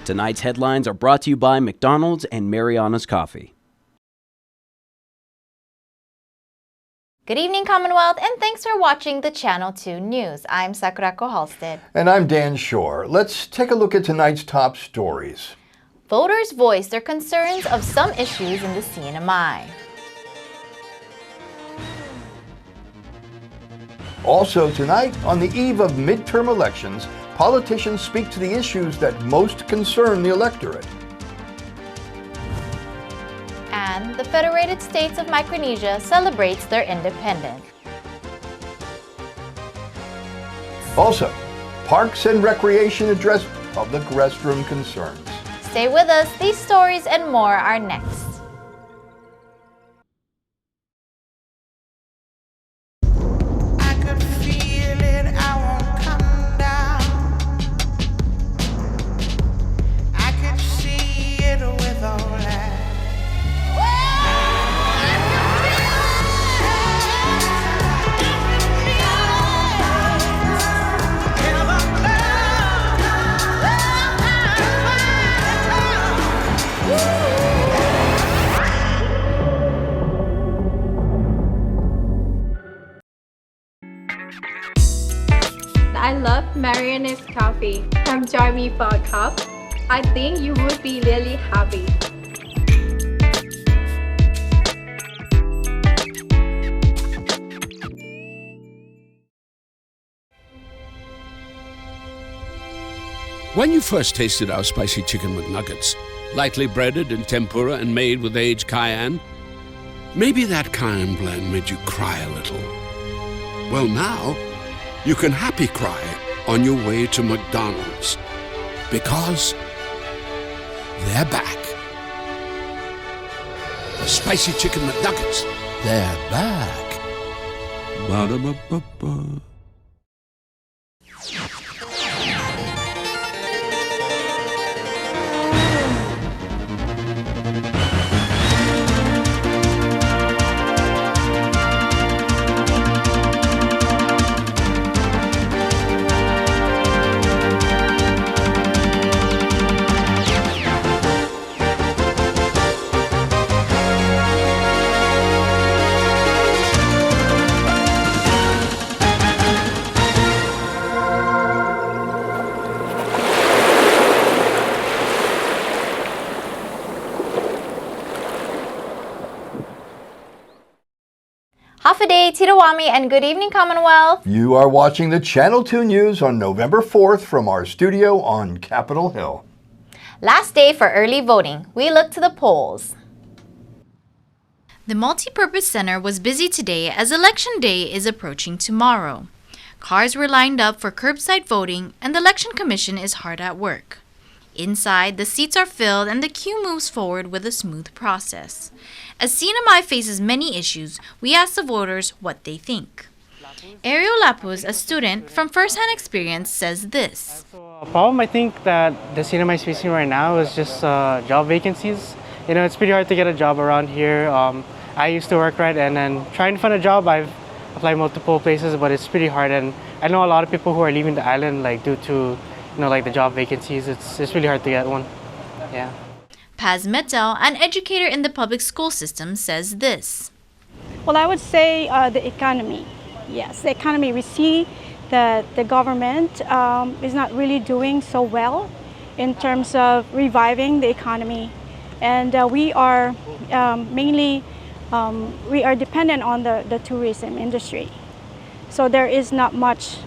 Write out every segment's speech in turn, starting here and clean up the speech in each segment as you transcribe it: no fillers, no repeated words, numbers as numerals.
Tonight's headlines are brought to you by McDonald's and Mariana's Coffee. Good evening, Commonwealth, and thanks for watching the Channel 2 News. I'm Sakurako Halstead. And I'm Dan Shore. Let's take a look at tonight's top stories. Voters voiced their concerns of some issues in the CNMI. Also tonight, on the eve of midterm elections, politicians speak to the issues that most concern the electorate. And the Federated States of Micronesia celebrates their independence. Also, Parks and Recreation address public restroom concerns. Stay with us. These stories and more are next. I love Mariana's Coffee from Join Me for a Cup. I think you would be really happy. When you first tasted our spicy chicken McNuggets, lightly breaded in tempura and made with aged cayenne, maybe that cayenne blend made you cry a little. Well, now you can happy cry on your way to McDonald's, because they're back. The spicy chicken McNuggets, they're back. Ba-da-ba-ba-ba. Hafaday, Tirawami, and good evening, Commonwealth. You are watching the Channel 2 News on November 4th from our studio on Capitol Hill. Last day for early voting. We look to the polls. The Multipurpose Center was busy today as Election Day is approaching tomorrow. Cars were lined up for curbside voting and the Election Commission is hard at work. Inside, the seats are filled and the queue moves forward with a smooth process. As CNMI faces many issues, we asked the voters what they think. Ariel Lapuz, a student from first-hand experience, says this. A problem I think that the CNMI is facing right now is just job vacancies. You know, it's pretty hard to get a job around here. I used to work and then trying to find a job, I've applied multiple places, but it's pretty hard. And I know a lot of people who are leaving the island due to the job vacancies. It's really hard to get one. Yeah. Paz Metel, an educator in the public school system, says this. Well, I would say the economy. Yes, the economy. We see that the government is not really doing so well in terms of reviving the economy. And we are mainly dependent on the tourism industry. So there is not much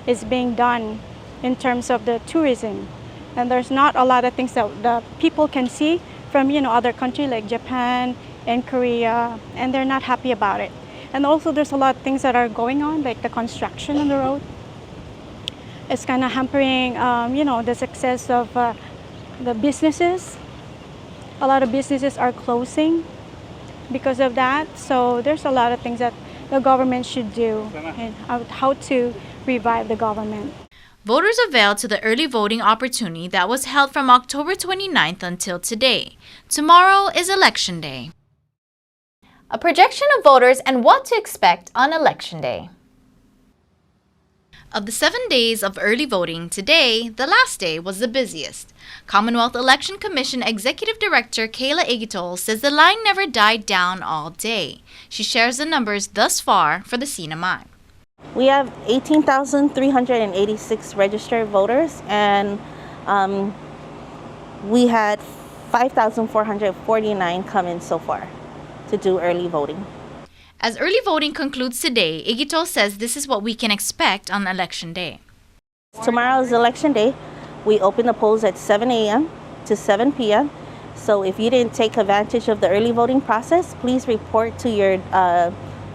is being done in terms of the tourism. And there's not a lot of things that the people can see from other countries like Japan and Korea, and they're not happy about it. And also there's a lot of things that are going on, like the construction on the road. It's kind of hampering the success of the businesses. A lot of businesses are closing because of that. So there's a lot of things that the government should do and how to revive the government. Voters availed to the early voting opportunity that was held from October 29th until today. Tomorrow is Election Day. A projection of voters and what to expect on Election Day. Of the 7 days of early voting, today, the last day, was the busiest. Commonwealth Election Commission Executive Director Kayla Igitol says the line never died down all day. She shares the numbers thus far for the CNMI. We have 18,386 registered voters, and we had 5,449 come in so far to do early voting. As early voting concludes today, Igitol says this is what we can expect on Election Day. Tomorrow is Election Day. We open the polls at 7 a.m. to 7 p.m. So if you didn't take advantage of the early voting process, please report to your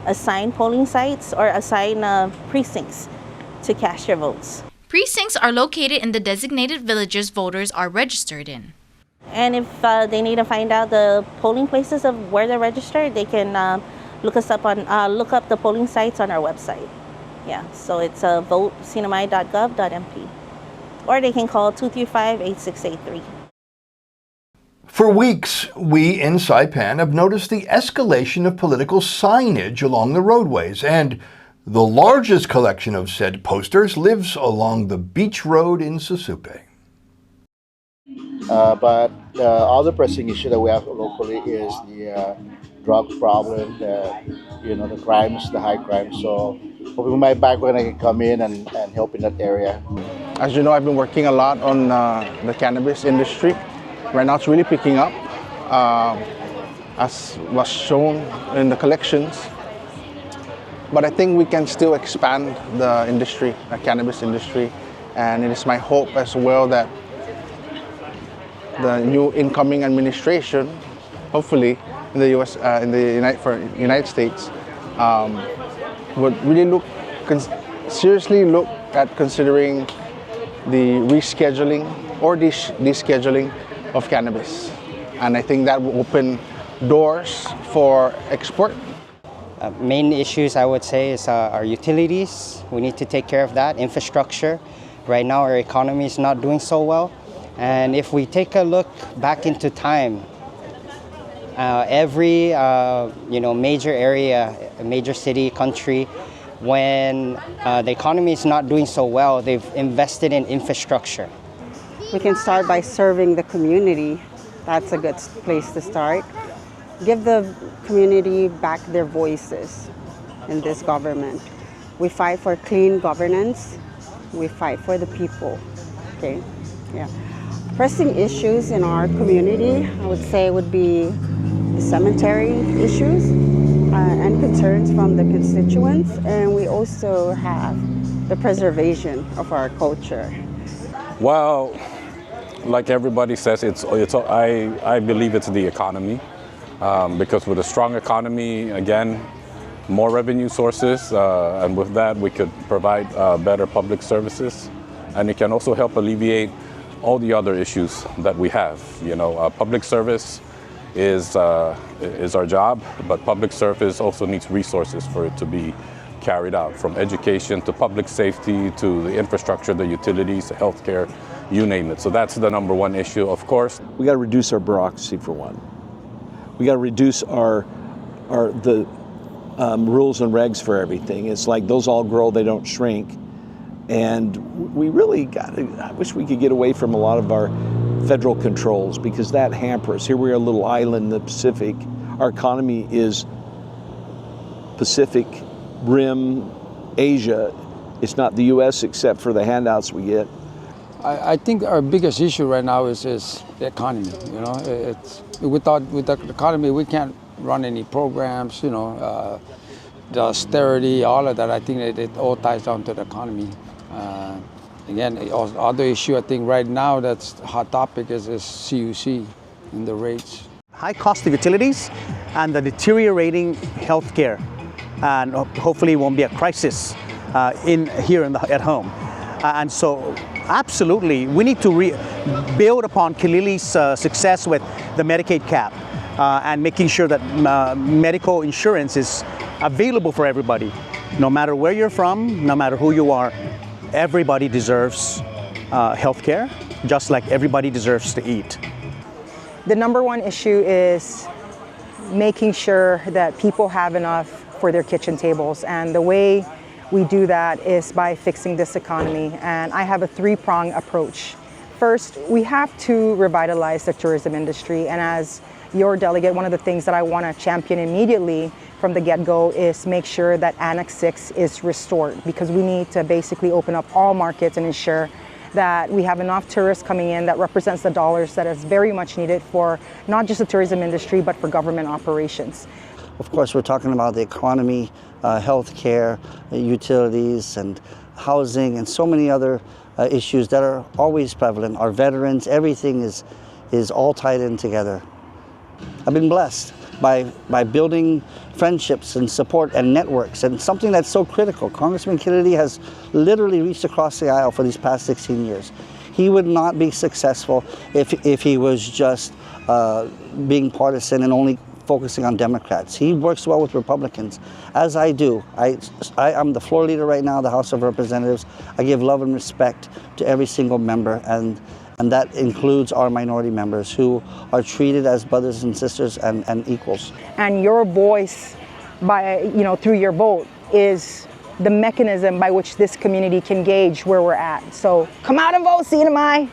assigned polling sites or assigned precincts to cast your votes. Precincts are located in the designated villages voters are registered in. And if they need to find out the polling places of where they're registered, they can look up the polling sites on our website. Yeah, so it's votecnmi.gov.mp, or they can call 235-8683. For weeks, we in Saipan have noticed the escalation of political signage along the roadways, and the largest collection of said posters lives along the beach road in Susupe. But the other pressing issue that we have locally is the drug problem, the crimes, the high crime. So hoping my background I can come in and help in that area. As you know, I've been working a lot on the cannabis industry. Right now it's really picking up, as was shown in the collections. But I think we can still expand the industry, the cannabis industry. And it is my hope as well that the new incoming administration, hopefully in the U.S., in the United States, would really seriously look at considering the rescheduling or descheduling of cannabis. And I think that will open doors for export. Main issues I would say is our utilities. We need to take care of that. Infrastructure. Right now our economy is not doing so well. And if we take a look back into time, every major area, major city, country, when the economy is not doing so well, they've invested in infrastructure. We can start by serving the community. That's a good place to start. Give the community back their voices in this government. We fight for clean governance. We fight for the people. Okay, yeah. Pressing issues in our community, I would say, would be the cemetery issues and concerns from the constituents, and we also have the preservation of our culture. Well, like everybody says, I believe it's the economy, because with a strong economy, again, more revenue sources, and with that we could provide better public services, and it can also help alleviate all the other issues that we have. Public service is our job, but public service also needs resources for it to be carried out, from education to public safety to the infrastructure, the utilities, the healthcare, you name it. So that's the number one issue, of course. We got to reduce our bureaucracy for one. We got to reduce the rules and regs for everything. It's like those all grow, they don't shrink. And we really I wish we could get away from a lot of our federal controls, because that hampers. Here we are, a little island in the Pacific. Our economy is Pacific Rim, Asia. It's not the U.S. except for the handouts we get. I think our biggest issue right now is the economy. Without the economy, we can't run any programs. The austerity, all of that. I think it all ties down to the economy. Again, the other issue I think right now that's a hot topic is CUC and the rates. High cost of utilities and the deteriorating healthcare, and hopefully it won't be a crisis at home. And so absolutely, we need to build upon Kilili's success with the Medicaid cap and making sure that medical insurance is available for everybody. No matter where you're from, no matter who you are, everybody deserves health care, just like everybody deserves to eat. The number one issue is making sure that people have enough for their kitchen tables. And the way we do that is by fixing this economy. And I have a three-pronged approach. First, we have to revitalize the tourism industry. And as your delegate, one of the things that I want to champion immediately from the get-go is make sure that Annex 6 is restored, because we need to basically open up all markets and ensure that we have enough tourists coming in that represents the dollars that is very much needed for not just the tourism industry, but for government operations. Of course, we're talking about the economy, healthcare, utilities, and housing, and so many other issues that are always prevalent. Our veterans, everything is all tied in together. I've been blessed by building friendships and support and networks, and something that's so critical. Congressman Kennedy has literally reached across the aisle for these past 16 years. He would not be successful if he was just being partisan and only focusing on Democrats. He works well with Republicans, as I do. I'm the floor leader right now, the House of Representatives. I give love and respect to every single member, and that includes our minority members who are treated as brothers and sisters and equals. And your voice, through your vote, is the mechanism by which this community can gauge where we're at. So come out and vote, CNMI.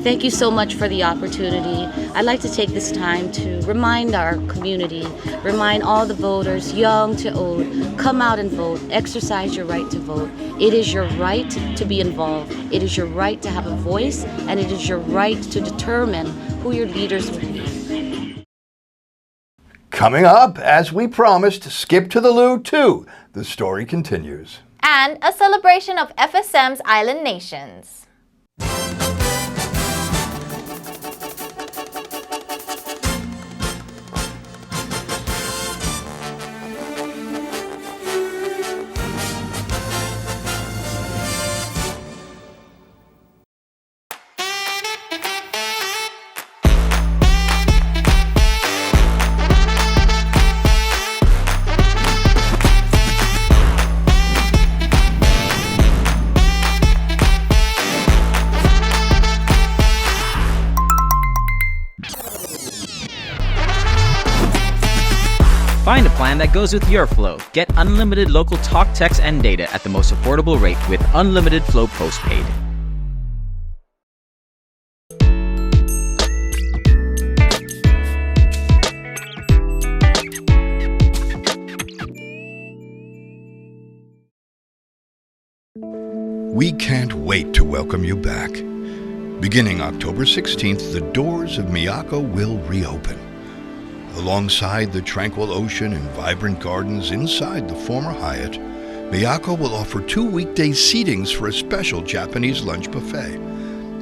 Thank you so much for the opportunity. I'd like to take this time to remind our community, remind all the voters, young to old, come out and vote, exercise your right to vote. It is your right to be involved. It is your right to have a voice, and it is your right to determine who your leaders will be. Coming up, as we promised, Skip to the Loo 2. The story continues. And a celebration of FSM's island nations. Find a plan that goes with your flow. Get unlimited local talk, text, and data at the most affordable rate with Unlimited Flow Postpaid. We can't wait to welcome you back. Beginning October 16th, the doors of Miyako will reopen. Alongside the tranquil ocean and vibrant gardens inside the former Hyatt, Miyako will offer 2 weekday seatings for a special Japanese lunch buffet.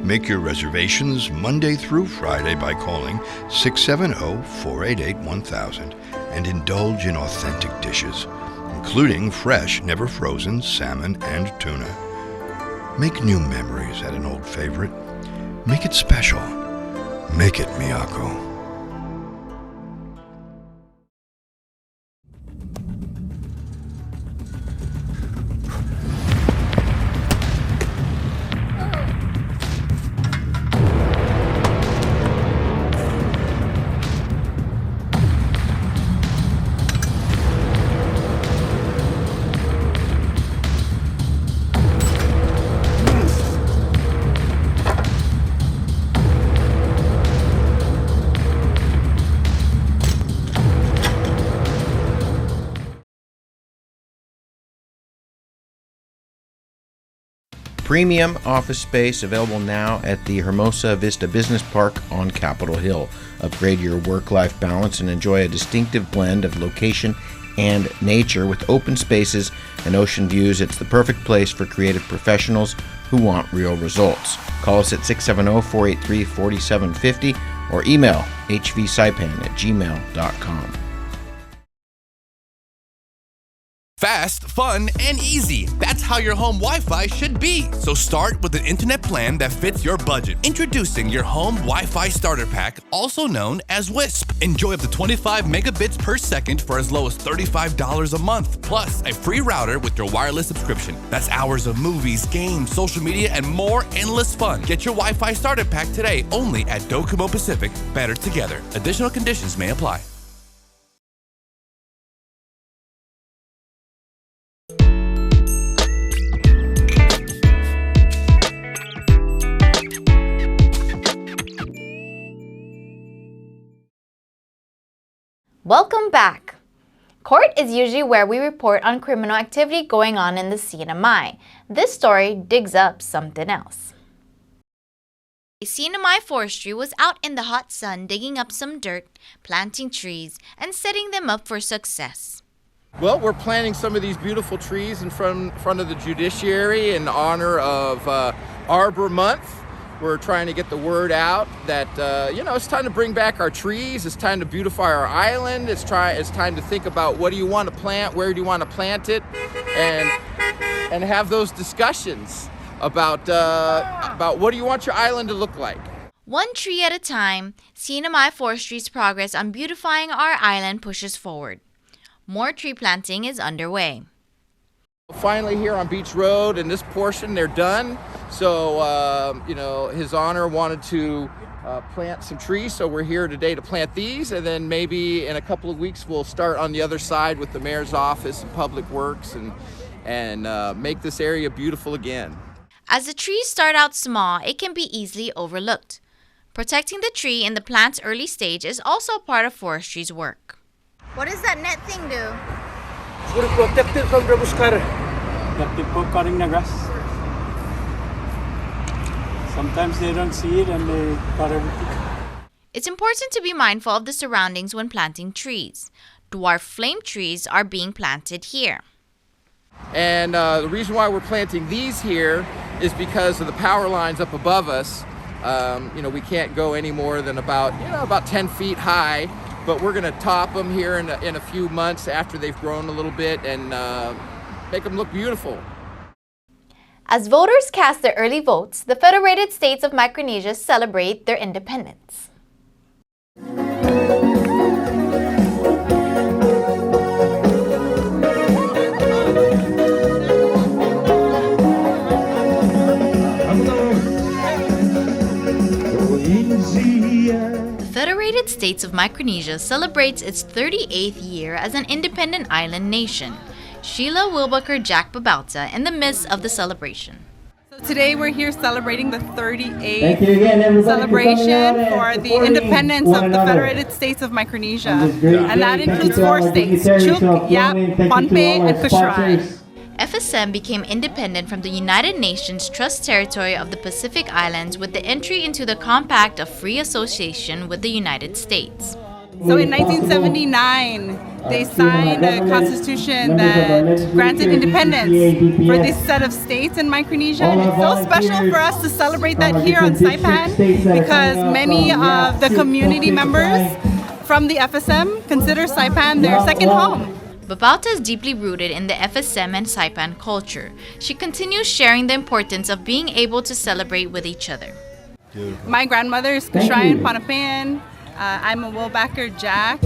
Make your reservations Monday through Friday by calling 670-488-1000 and indulge in authentic dishes, including fresh, never frozen salmon and tuna. Make new memories at an old favorite. Make it special. Make it Miyako. Premium office space available now at the Hermosa Vista Business Park on Capitol Hill. Upgrade your work-life balance and enjoy a distinctive blend of location and nature with open spaces and ocean views. It's the perfect place for creative professionals who want real results. Call us at 670-483-4750 or email hvsaipan@gmail.com. Fast, fun, and easy. That's how your home Wi-Fi should be. So start with an internet plan that fits your budget. Introducing your home Wi-Fi starter pack, also known as WISP. Enjoy up to 25 megabits per second for as low as $35 a month. Plus, a free router with your wireless subscription. That's hours of movies, games, social media, and more endless fun. Get your Wi-Fi starter pack today only at Docomo Pacific. Better together. Additional conditions may apply. Welcome back. Court is usually where we report on criminal activity going on in the CNMI. This story digs up something else. CNMI Forestry was out in the hot sun digging up some dirt, planting trees, and setting them up for success. Well, we're planting some of these beautiful trees in front of the judiciary in honor of Arbor Month. We're trying to get the word out that, it's time to bring back our trees. It's time to beautify our island. It's time to think about what do you want to plant, where do you want to plant it, and have those discussions about what do you want your island to look like. One tree at a time, CNMI Forestry's progress on beautifying our island pushes forward. More tree planting is underway. Finally here on Beach Road in this portion, they're done. So, His Honor wanted to plant some trees, so we're here today to plant these, and then maybe in a couple of weeks we'll start on the other side with the Mayor's Office and Public Works and make this area beautiful again. As the trees start out small, it can be easily overlooked. Protecting the tree in the plant's early stage is also part of forestry's work. What does that net thing do? It will protect it from the buskar. That people cutting the grass. Sometimes they don't see it and they cut everything. It's important to be mindful of the surroundings when planting trees. Dwarf flame trees are being planted here. And the reason why we're planting these here is because of the power lines up above us. We can't go any more than about 10 feet high, but we're going to top them here in a few months after they've grown a little bit and make them look beautiful. As voters cast their early votes, the Federated States of Micronesia celebrate their independence. The Federated States of Micronesia celebrates its 38th year as an independent island nation. Sheila Wilbacher Jack Babalta in the midst of the celebration. So today we're here celebrating the 38th celebration for the independence of the Federated States of Micronesia. And that includes 4 states, Chuuk, Yap, Pohnpei, and Kusrai. FSM became independent from the United Nations Trust Territory of the Pacific Islands with the entry into the Compact of Free Association with the United States. So in 1979, they signed a constitution that granted independence for this set of states in Micronesia. And it's so special for us to celebrate that here on Saipan because many of the community members from the FSM consider Saipan their second home. Babalta is deeply rooted in the FSM and Saipan culture. She continues sharing the importance of being able to celebrate with each other. My grandmother is Kusrai and Pohnpeian. I'm a Wilbacher Jack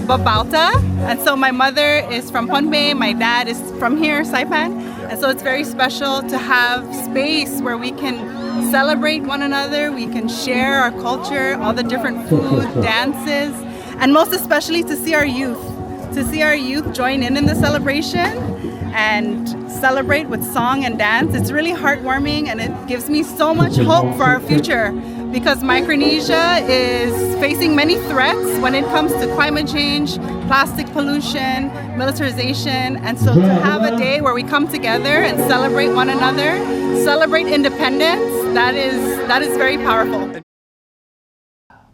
Babalta, and so my mother is from Pohnpei, my dad is from here, Saipan, and so it's very special to have space where we can celebrate one another, we can share our culture, all the different food, dances, and most especially to see our youth join in the celebration and celebrate with song and dance. It's really heartwarming and it gives me so much hope for our future because Micronesia is facing many threats when it comes to climate change, plastic pollution, militarization, and so to have a day where we come together and celebrate one another, celebrate independence, that is very powerful.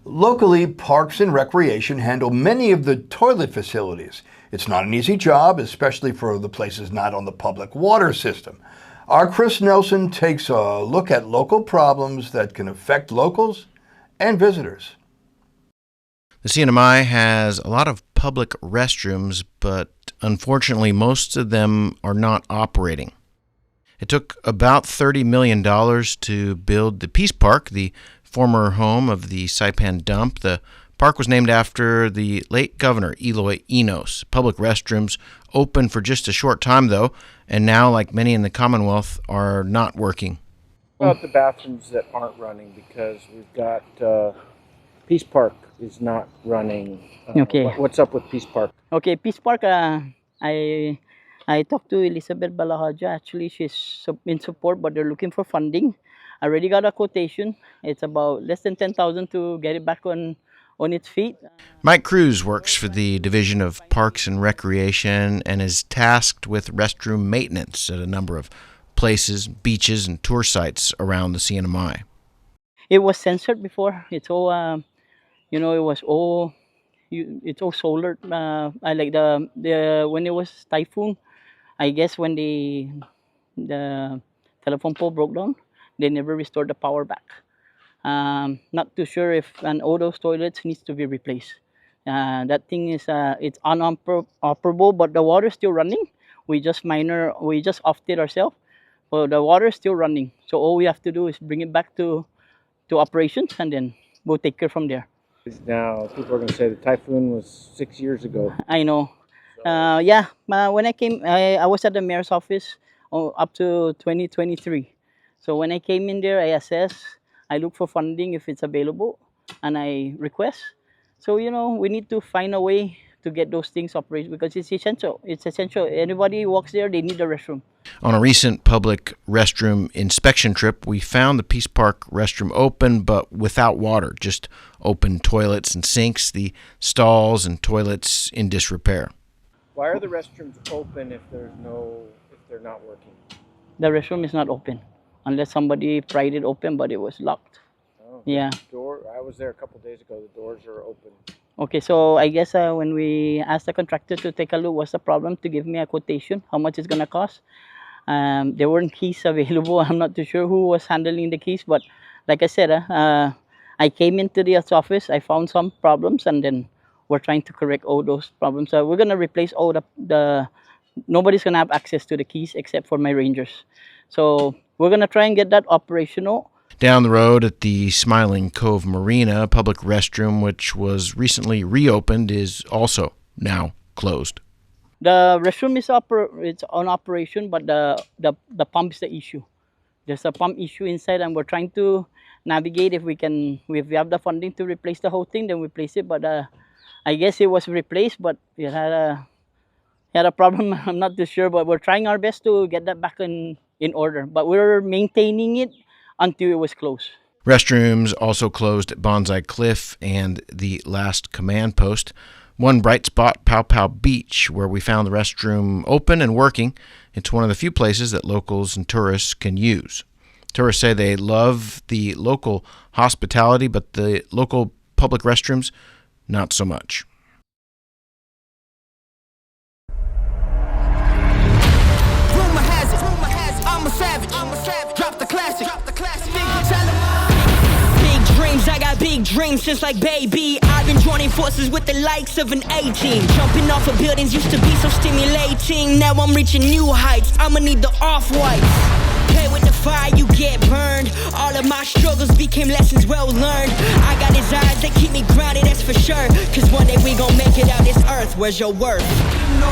Locally, Parks and Recreation handle many of the toilet facilities. It's not an easy job, especially for the places not on the public water system. Our Chris Nelson takes a look at local problems that can affect locals and visitors. The CNMI has a lot of public restrooms, but unfortunately most of them are not operating. It took about $30 million to build the Peace Park, the former home of the Saipan dump. The park was named after the late Governor Eloy Enos. Public restrooms opened for just a short time, though, and now, like many in the Commonwealth, are not working. About the bathrooms that aren't running, because we've got Peace Park is not running. Okay. What's up with Peace Park? Okay, Peace Park, I talked to Elizabeth Balahaja. Actually, she's in support, but they're looking for funding. I already got a quotation. It's about less than 10,000 to get it back on on its feet. Mike Cruz works for the Division of Parks and Recreation and is tasked with restroom maintenance at a number of places, beaches, and tour sites around the CNMI. It was censored before. It's all, it was all, it's all solar. I like the when it was typhoon, I guess when the telephone pole broke down, they never restored the power back. Not too sure if all those toilets needs to be replaced. That thing is it's unoperable, but the water is still running. We just offed it ourselves, but the water is still running. So all we have to do is bring it back to operations, and then we'll take care from there. Now people are going to say the typhoon was 6 years ago. I know. When I came, I was at the mayor's office up to 2023. So when I came in there, I assessed, I look for funding if it's available, and I request. So, we need to find a way to get those things operated because it's essential. It's essential. Anybody who walks there, they need a restroom. On a recent public restroom inspection trip, we found the Peace Park restroom open, but without water, just open toilets and sinks, the stalls and toilets in disrepair. Why are the restrooms open if they're not working? The restroom is not open unless somebody pried it open, but it was locked. Oh, yeah. I was there a couple of days ago. The doors are open. Okay, so I guess when we asked the contractor to take a look, what's the problem, to give me a quotation, how much it's gonna cost. There weren't keys available. I'm not too sure who was handling the keys, but like I said, I came into the office, I found some problems, and then we're trying to correct all those problems. We're gonna replace all nobody's gonna have access to the keys except for my rangers. So we're gonna try and get that operational. Down the road at the Smiling Cove Marina, a public restroom which was recently reopened is also now closed. The restroom is it's on operation, but the pump is the issue. There's a pump issue inside, and we're trying to navigate if we have the funding to replace the whole thing, then we replace it. But I guess it was replaced, but it had a problem. I'm not too sure, but we're trying our best to get that back in order. But we're maintaining it until it was closed. Restrooms also closed at Bonsai Cliff and the last command post. One bright spot, Pow Pow Beach, where we found the restroom open and working. It's one of the few places that locals and tourists can use. Tourists say they love the local hospitality, but the local public restrooms, not so much. Rumor has it, I'm a savage. Drop the classic. Big dreams, I got big dreams since like baby. I've been joining forces with the likes of an A-team. Jumping off of buildings used to be so stimulating. Now I'm reaching new heights, I'ma need the off-whites. Play with the fire, you get burned. All of my struggles became lessons well learned. I got desires that keep me grounded, that's for sure. Cause one day we gon' make it out this earth, where's your worth?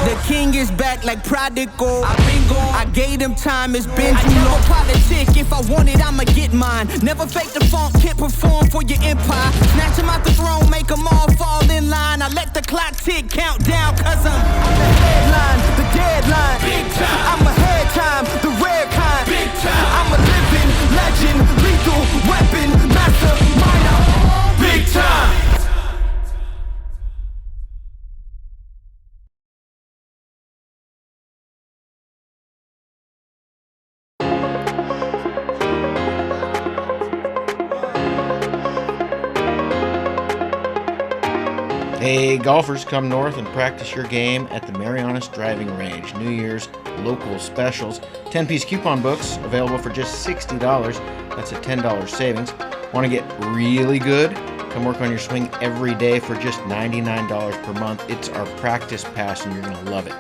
The king is back like prodigal. I've been gone, I gave him time, it's been too long. Politic, if I want it, I'ma get mine. Never fake the funk, can't perform for your empire. Snatch him out the throne, make them all fall in line. I let the clock tick, count down, cause I'm the headline, the deadline. Big time. I'm ahead time, the rare kind. Big time. I'm a living legend, lethal weapon, mastermind. Big time. Hey, golfers, come north and practice your game at the Marianas Driving Range. New Year's local specials. 10-piece coupon books available for just $60. That's a $10 savings. Want to get really good? Come work on your swing every day for just $99 per month. It's our practice pass and you're going to love it.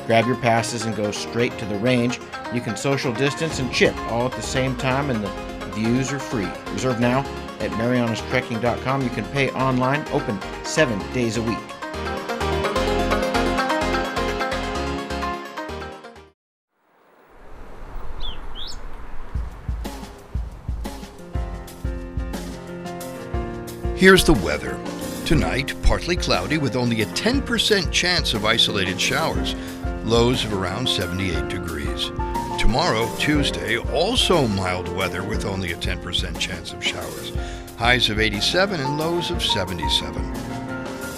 Grab your passes and go straight to the range. You can social distance and chip all at the same time, and the views are free. Reserve now at marianastrekking.com. You can pay online, open 7 days a week. Here's the weather. Tonight, partly cloudy with only a 10% chance of isolated showers. lows of around 78 degrees. Tomorrow, Tuesday, also mild weather with only a 10% chance of showers. Highs of 87 and lows of 77.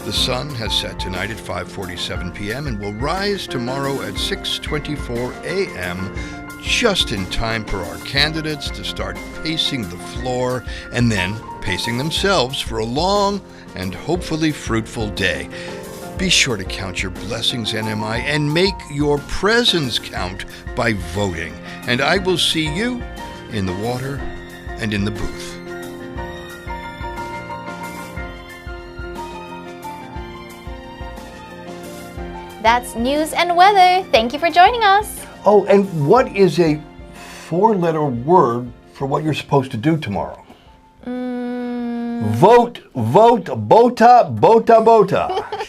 The sun has set tonight at 5:47 p.m. and will rise tomorrow at 6:24 a.m., just in time for our candidates to start pacing the floor and then pacing themselves for a long and hopefully fruitful day. Be sure to count your blessings, NMI, and make your presence count by voting. And I will see you in the water and in the booth. That's news and weather. Thank you for joining us. Oh, and what is a 4-letter word for what you're supposed to do tomorrow? Vote, vote, bota, bota, bota.